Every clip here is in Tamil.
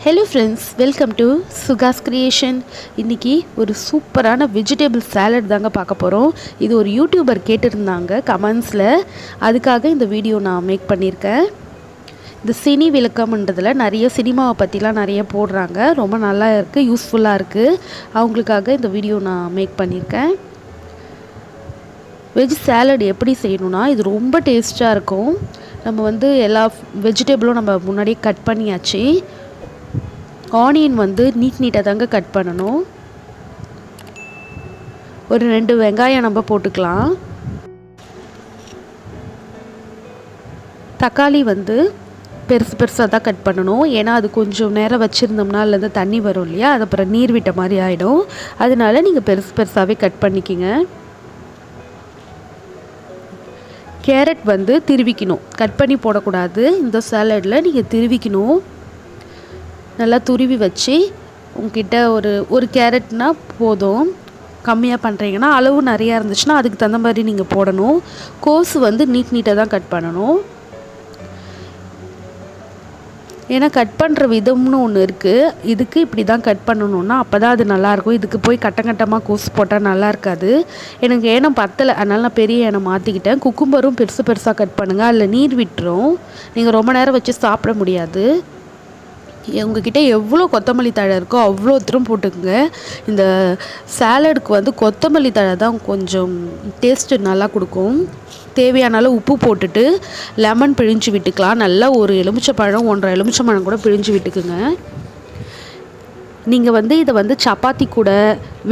Hello friends, welcome to SUGA'S creation. இன்னைக்கு ஒரு சூப்பரான வெஜிடபிள் சாலட் தாங்க பார்க்க போறோம். இது ஒரு யூடியூபர் கேட்டிருந்தாங்க கமெண்ட்ஸ்ல. அதுக்காக இந்த வீடியோ நான் மேக் பண்ணியிருக்கேன். இந்த சினி விளக்கம்ன்றதுல நிறைய சினிமாவை பற்றிலாம் நிறைய போடுறாங்க. ரொம்ப நல்லா இருக்குது, யூஸ்ஃபுல்லாக இருக்குது. அவங்களுக்காக இந்த வீடியோ நான் மேக் பண்ணியிருக்கேன். வெஜ் சாலட் எப்படி செய்யணும்னா இது ரொம்ப டேஸ்ட்டாக இருக்கும். நம்ம எல்லா வெஜிடபிளும் நம்ம முன்னாடியே கட் பண்ணியாச்சு. ஆனியன் நீட்டாக தாங்க கட் பண்ணணும். ஒரு 2 வெங்காயம் நம்ம போட்டுக்கலாம். தக்காளி பெருசு பெருசாக தான் கட் பண்ணணும். ஏன்னா அது கொஞ்சம் நேரம் வச்சுருந்தோம்னா அதுலேருந்து தண்ணி வரும் இல்லையா, அது அப்புறம் நீர் விட்ட மாதிரி ஆகிடும். அதனால நீங்கள் பெருசு பெருசாகவே கட் பண்ணிக்கிங்க. கேரட் திருவிக்கணும், கட் பண்ணி போடக்கூடாது. இந்த சாலடில் நீங்கள் திருவிக்கணும். நல்லா துருவி வச்சு உங்ககிட்ட ஒரு கேரட்னால் போதும். கம்மியாக பண்ணுறீங்கன்னா அளவு நிறையா இருந்துச்சுன்னா அதுக்கு தகுந்த மாதிரி நீங்கள் போடணும். கோஸ் நீட்டாக தான் கட் பண்ணணும். ஏன்னா கட் பண்ணுற விதம்னு ஒன்று இருக்குது. இதுக்கு இப்படி தான் கட் பண்ணணுன்னா அப்போ தான் அது நல்லாயிருக்கும். இதுக்கு போய் கட்டமாக கோஸ் போட்டால் நல்லா இருக்காது. எனக்கு ஏனம் பத்தலை, அதனால் நான் பெரிய ஏனம் மாற்றிக்கிட்டேன். குக்கும்பரும் பெருசு பெருசாக கட் பண்ணுங்கள், அதில் நீர் விட்டுரும். நீங்கள் ரொம்ப நேரம் வச்சு சாப்பிட முடியாது. உங்ககிட்ட எவ்வளோ கொத்தமல்லி தழை இருக்கோ அவ்வளோ தூரம் போட்டுக்குங்க. இந்த சாலடுக்கு கொத்தமல்லி தழை தான் கொஞ்சம் டேஸ்ட்டு நல்லா கொடுக்கும். தேவையான அளவு உப்பு போட்டுட்டு லெமன் பிழிஞ்சு விட்டுக்கலாம். நல்லா ஒரு எலுமிச்சைப்பழம் 1.5 எலுமிச்சைப்பழம் கூட பிழிஞ்சு விட்டுக்குங்க. நீங்கள் இதை சப்பாத்தி கூட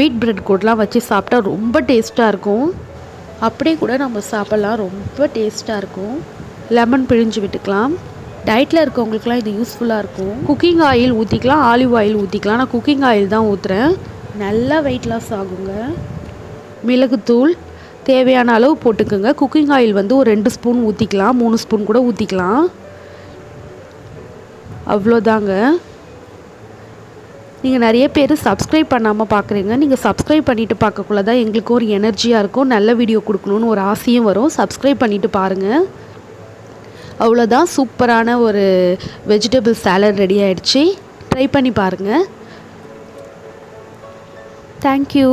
வீட் பிரெட் கூடலாம் வச்சு சாப்பிட்டா ரொம்ப டேஸ்ட்டாக இருக்கும். அப்படியே கூட நம்ம சாப்பிட்லாம், ரொம்ப டேஸ்ட்டாக இருக்கும். லெமன் பிழிஞ்சு விட்டுக்கலாம். டயட்டில் இருக்கவங்களுக்குலாம் இது யூஸ்ஃபுல்லாக இருக்கும். குக்கிங் ஆயில் ஊற்றிக்கலாம், ஆலிவ் ஆயில் ஊற்றிக்கலாம். நான் குக்கிங் ஆயில் தான் ஊற்றுறேன். நல்லா வெயிட் லாஸ் ஆகுங்க. மிளகுத்தூள் தேவையான அளவு போட்டுக்கோங்க. குக்கிங் ஆயில் ஒரு 2 ஸ்பூன் ஊற்றிக்கலாம், 3 ஸ்பூன் கூட ஊற்றிக்கலாம். அவ்வளோதாங்க. நீங்கள் நிறைய பேர் சப்ஸ்கிரைப் பண்ணாமல் பார்க்குறீங்க. நீங்கள் சப்ஸ்கிரைப் பண்ணிவிட்டு பார்க்கக்குள்ள தான் எங்களுக்கு ஒரு எனர்ஜியாக இருக்கும். நல்ல வீடியோ கொடுக்கணுன்னு ஒரு ஆசையும் வரும். சப்ஸ்கிரைப் பண்ணிவிட்டு பாருங்கள். அவ்வளோதான், சூப்பரான ஒரு வெஜிடபிள் சாலட் ரெடி ஆகிடுச்சு. ட்ரை பண்ணி பாருங்கள். தேங்க்யூ.